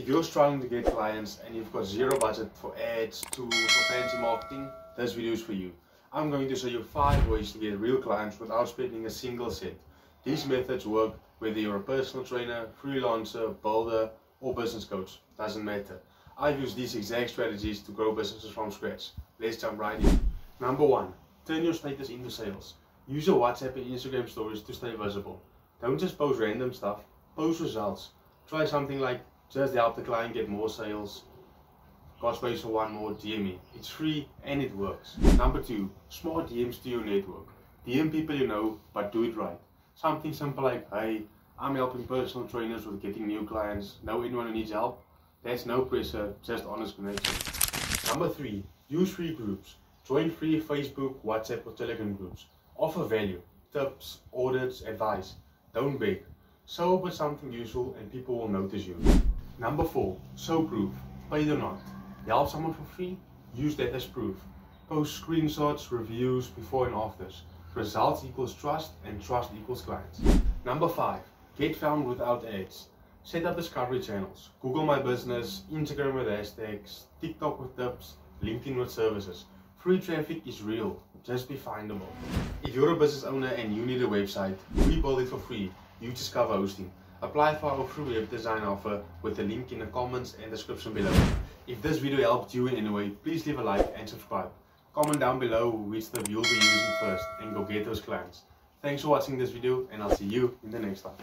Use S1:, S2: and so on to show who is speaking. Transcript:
S1: If you're struggling to get clients and you've got zero budget for ads, tools or fancy marketing, this video is for you. I'm going to show you 5 ways to get real clients without spending a single cent. These methods work whether you're a personal trainer, freelancer, builder or business coach, doesn't matter. I've used these exact strategies to grow businesses from scratch. Let's jump right in. Number 1, turn your status into sales. Use your WhatsApp and Instagram stories to stay visible. Don't just post random stuff, post results. Try something like just help the client get more sales. Got space for one more, DM me. It's free and it works. Number 2, smart DMs to your network. DM people you know, but do it right. Something simple like, hey, I'm helping personal trainers with getting new clients. Know anyone who needs help? That's no pressure, just honest connection. Number 3, use free groups. Join free Facebook, WhatsApp or Telegram groups. Offer value, tips, audits, advice. Don't beg. Show up with something useful and people will notice you. Number 4, show proof. Paid or not. Help someone for free? Use that as proof. Post screenshots, reviews, before and afters. Results equals trust and trust equals clients. Number 5, get found without ads. Set up discovery channels. Google My Business, Instagram with hashtags, TikTok with tips, LinkedIn with services. Free traffic is real, just be findable. If you're a business owner and you need a website, we build it for free. You just cover hosting. Apply for our free web design offer with the link in the comments and description below. If this video helped you in any way, please leave a like and subscribe. Comment down below which step you'll be using first and go get those clients. Thanks for watching this video and I'll see you in the next one.